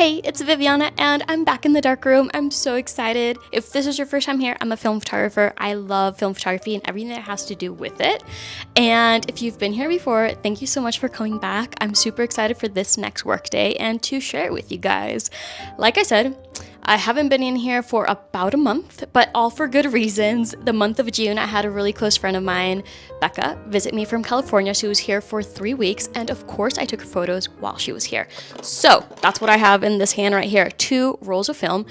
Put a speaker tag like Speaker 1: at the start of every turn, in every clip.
Speaker 1: Hey, it's Viviana and I'm back in the darkroom. I'm so excited. If this is your first time here, I'm a film photographer. I love film photography and everything that has to do with it. And if you've been here before, thank you so much for coming back. I'm super excited for this next workday and to share it with you guys. Like I said, I haven't been in here for about a month, but all for good reasons. The month of June, I had a really close friend of mine, Becca, visit me from California. She was here for 3 weeks, and of course, I took her photos while she was here. So that's what I have in this hand right here, 2 rolls of film.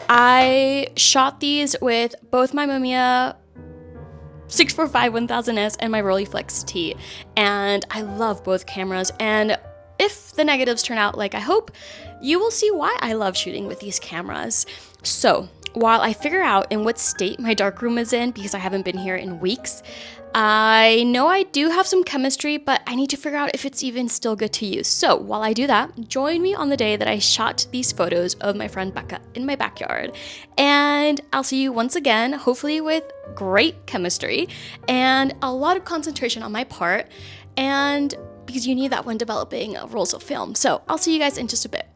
Speaker 1: I shot these with both my Mamiya 645 1000S and my Rolleiflex T, and I love both cameras. And if the negatives turn out like I hope, you will see why I love shooting with these cameras. So while I figure out in what state my darkroom is in, because I haven't been here in weeks, I know I do have some chemistry, but I need to figure out if it's even still good to use. So while I do that, join me on the day that I shot these photos of my friend Becca in my backyard. And I'll see you once again, hopefully with great chemistry and a lot of concentration on my part, and because you need that when developing rolls of film. So I'll see you guys in just a bit.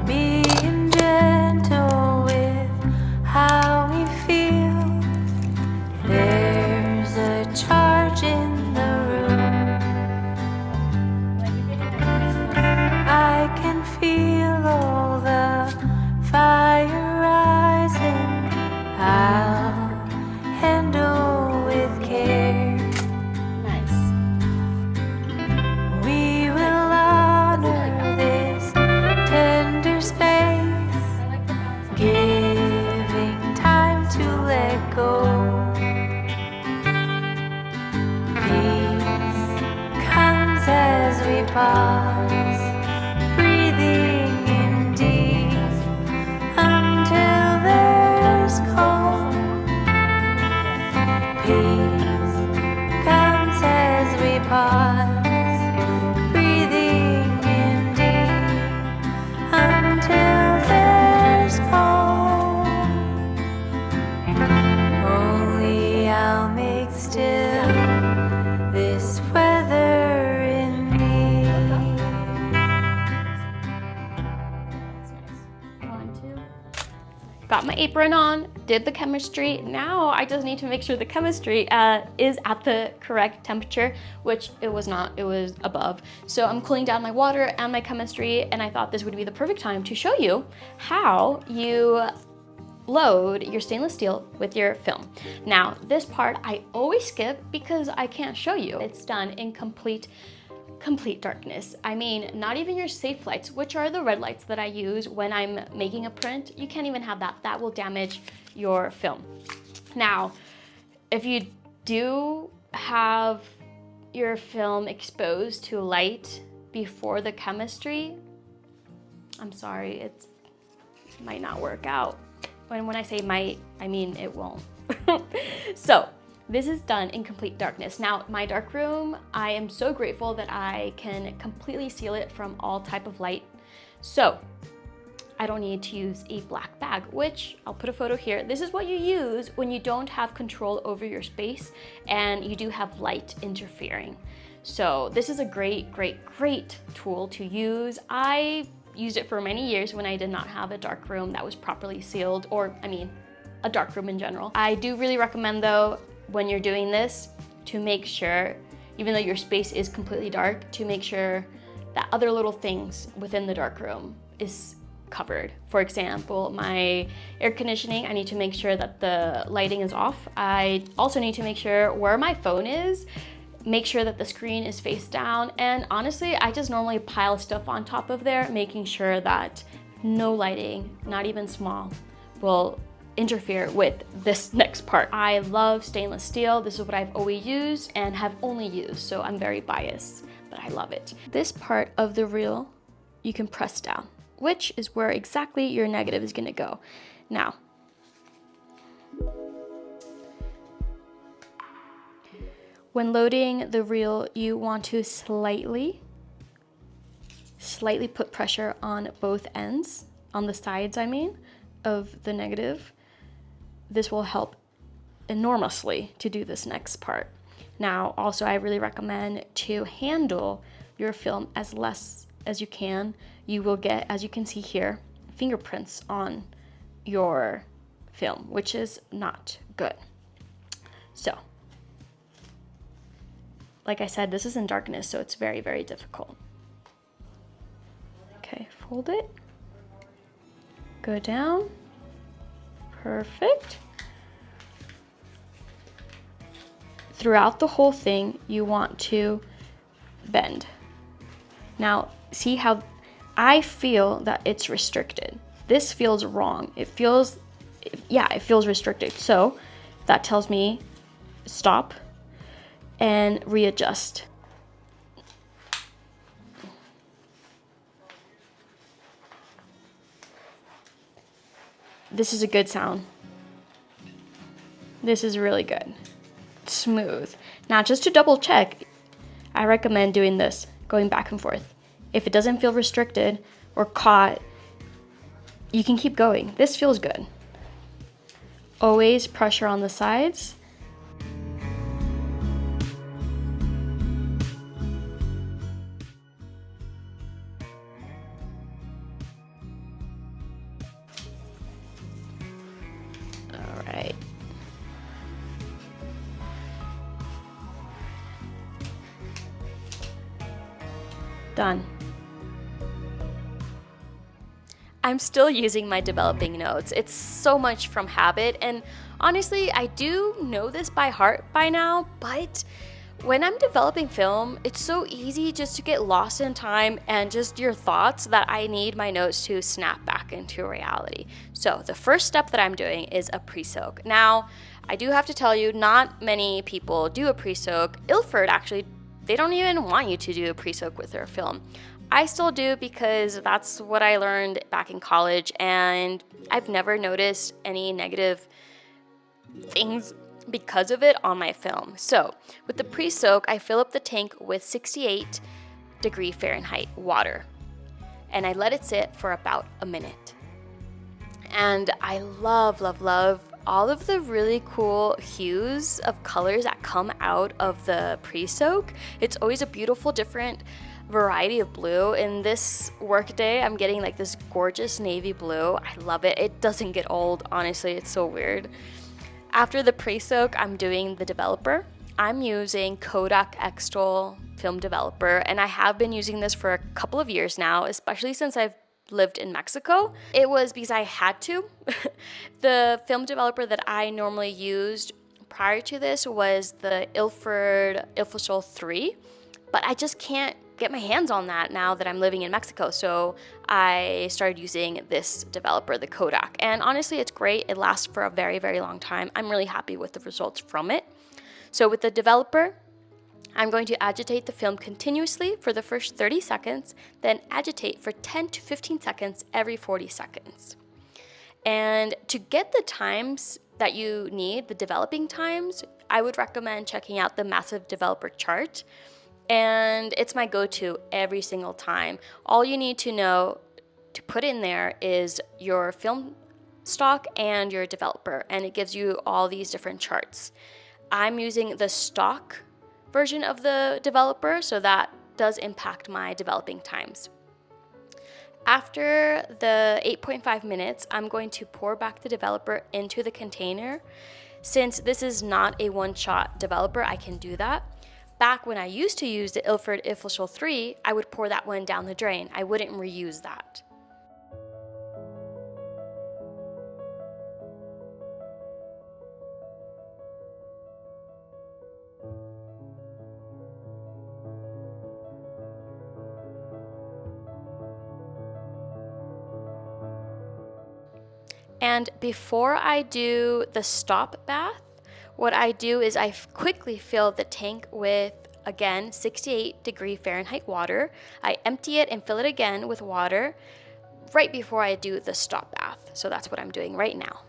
Speaker 2: Being gentle with how we feel. There's a charge in the room. I can feel all the fire rising. I'll handle with care.
Speaker 1: Nice.
Speaker 2: We will honor this tender space, giving time to let go. Peace comes as we pause, breathing in deep until there's calm. Peace comes as we pause, breathing in deep until there's calm. Only I'll make still this weather in me.
Speaker 1: Got my apron on, did the chemistry. Now I just need to make sure the chemistry is at the correct temperature, which it was not, it was above. So I'm cooling down my water and my chemistry, and I thought this would be the perfect time to show you how you load your stainless steel with your film. Now, this part I always skip because I can't show you. It's done in complete darkness. I mean, not even your safe lights, which are the red lights that I use when I'm making a print. You can't even have that. That will damage your film. Now, if you do have your film exposed to light before the chemistry, I'm sorry, it might not work out. When I say might, I mean it won't. So this is done in complete darkness. Now, my darkroom, I am so grateful that I can completely seal it from all type of light. So I don't need to use a black bag, which I'll put a photo here. This is what you use when you don't have control over your space and you do have light interfering. So this is a great tool to use. I used it for many years when I did not have a darkroom that was properly sealed, or I mean, a darkroom in general. I do really recommend though, when you're doing this, to make sure, even though your space is completely dark, to make sure that other little things within the darkroom is covered. For example, my air conditioning, I need to make sure that the lighting is off. I also need to make sure where my phone is, make sure that the screen is face down. And honestly, I just normally pile stuff on top of there, making sure that no lighting, not even small, will interfere with this next part. I love stainless steel. This is what I've always used and have only used, so I'm very biased, but I love it. This part of the reel, you can press down, which is where exactly your negative is gonna go. Now, when loading the reel, you want to slightly put pressure on both ends on the sides, I mean, of the negative, this will help enormously to do this next part. Now, also, I really recommend to handle your film as less as you can. You will get, as you can see here, fingerprints on your film, which is not good. So, like I said, this is in darkness, so it's very, very difficult. Okay, fold it. Go down. Perfect. Throughout the whole thing, you want to bend. Now, see how I feel that it's restricted. This feels wrong. It feels restricted. So that tells me stop and readjust. This is a good sound. This is really good. Smooth. Now, just to double check, I recommend doing this, going back and forth. If it doesn't feel restricted or caught, you can keep going. This feels good. Always pressure on the sides. All right. Done. I'm still using my developing notes. It's so much from habit, and honestly, I do know this by heart by now, but when I'm developing film, it's so easy just to get lost in time and just your thoughts that I need my notes to snap back into reality. So the first step that I'm doing is a pre-soak. Now, I do have to tell you, not many people do a pre-soak. Ilford actually, they don't even want you to do a pre-soak with their film. I still do because that's what I learned back in college, and I've never noticed any negative things because of it on my film. So with the pre-soak, I fill up the tank with 68-degree Fahrenheit water, and I let it sit for about a minute. And I love, love, love all of the really cool hues of colors that come out of the pre-soak. It's always a beautiful, different variety of blue. In this work day, I'm getting like this gorgeous navy blue. I love it. It doesn't get old, honestly. It's so weird. After the pre-soak, I'm doing the developer. I'm using Kodak Extol film developer, and I have been using this for a couple of years now, especially since I've lived in Mexico. It was because I had to. The film developer that I normally used prior to this was the Ilford Ilford 3, but I just can't get my hands on that now that I'm living in Mexico. So I started using this developer, the Kodak. And honestly, it's great. It lasts for a very, very long time. I'm really happy with the results from it. So with the developer, I'm going to agitate the film continuously for the first 30 seconds, then agitate for 10 to 15 seconds every 40 seconds. And to get the times that you need, the developing times, I would recommend checking out the Massive Developer Chart. And it's my go-to every single time. All you need to know to put in there is your film stock and your developer, and it gives you all these different charts. I'm using the stock version of the developer, so that does impact my developing times. After the 8.5 minutes, I'm going to pour back the developer into the container. Since this is not a one-shot developer, I can do that. Back when I used to use the Ilford Ilford 3, I would pour that one down the drain. I wouldn't reuse that. And before I do the stop bath, what I do is I quickly fill the tank with, again, 68-degree Fahrenheit water. I empty it and fill it again with water right before I do the stop bath. So that's what I'm doing right now.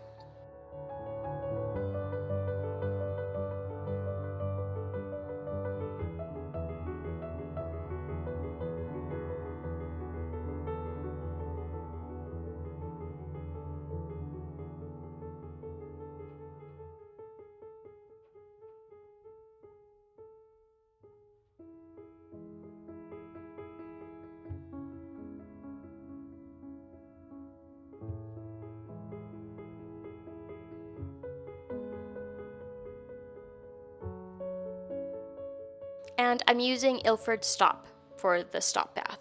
Speaker 1: And I'm using Ilford Stop for the stop bath.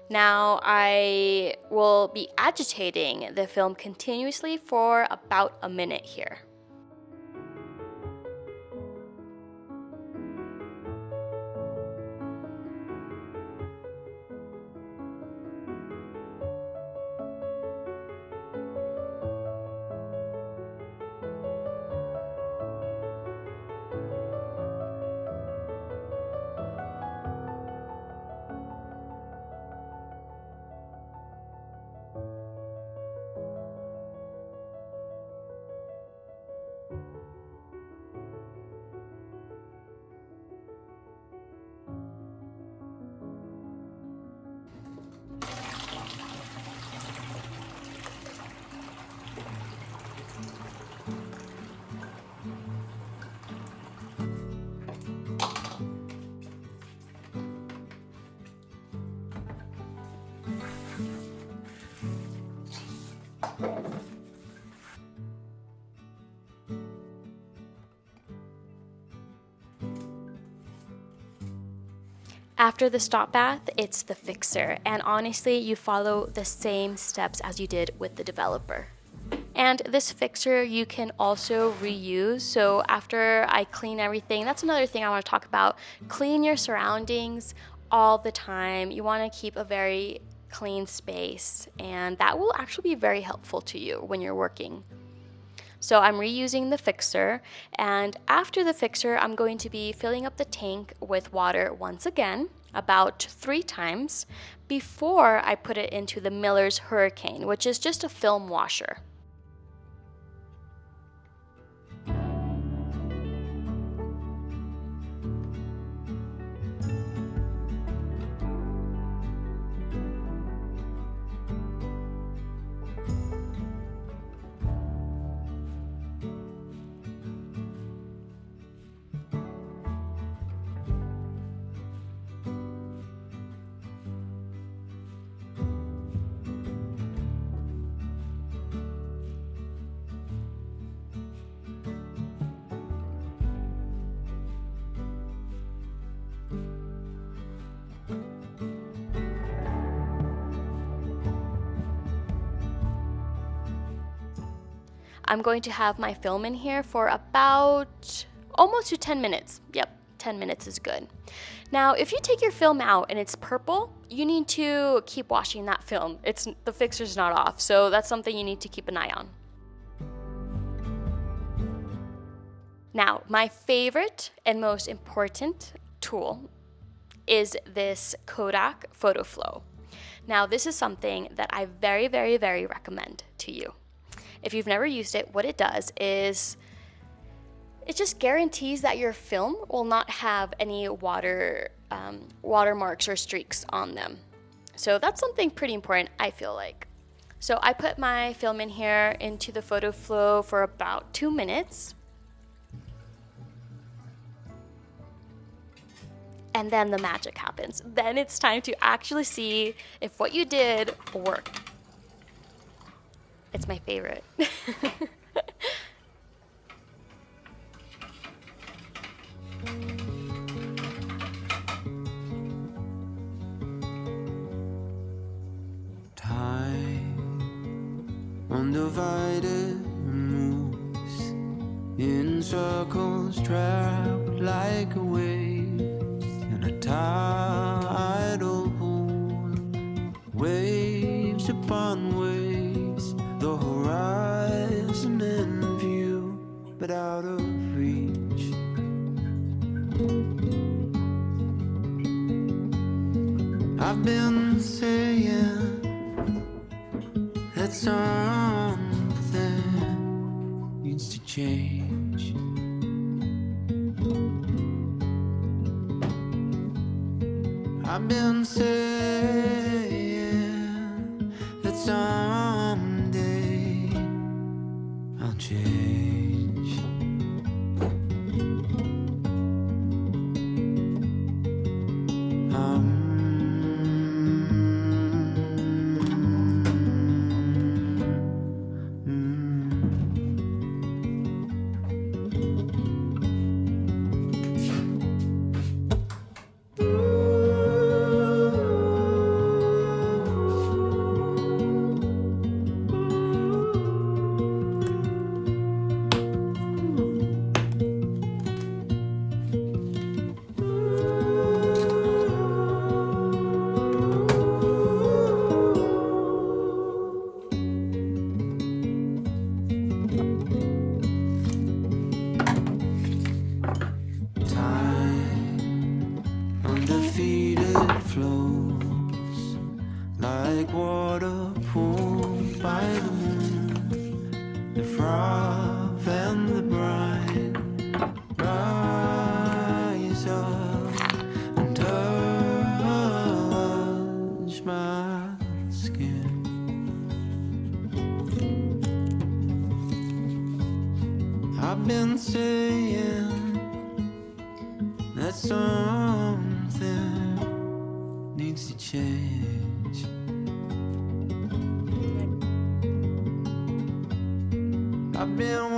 Speaker 1: Now I will be agitating the film continuously for about a minute here. After the stop bath, it's the fixer, and honestly, you follow the same steps as you did with the developer. And this fixer you can also reuse, so after I clean everything, that's another thing I want to talk about. Clean your surroundings all the time. You want to keep a very clean space, and that will actually be very helpful to you when you're working. So I'm reusing the fixer, and after the fixer, I'm going to be filling up the tank with water once again, about 3 times, before I put it into the Miller's Hurricane, which is just a film washer. I'm going to have my film in here for about almost to 10 minutes. Yep, 10 minutes is good. Now, if you take your film out and it's purple, you need to keep washing that film. The fixer's not off, so that's something you need to keep an eye on. Now, my favorite and most important tool is this Kodak Photo Flow. Now, this is something that I very, very, very recommend to you. If you've never used it, what it does is it just guarantees that your film will not have any watermarks or streaks on them. So that's something pretty important, I feel like. So I put my film in here into the photo flow for about 2 minutes. And then the magic happens. Then it's time to actually see if what you did worked. It's my favorite.
Speaker 3: Time undivided moves in circles, trapped like a wave in a tidal pool. Waves upon waves, the horizon in view, but out of reach. I've been saying that something needs to change. I've been saying that someday I'll change. I've been saying that something needs to change. I've been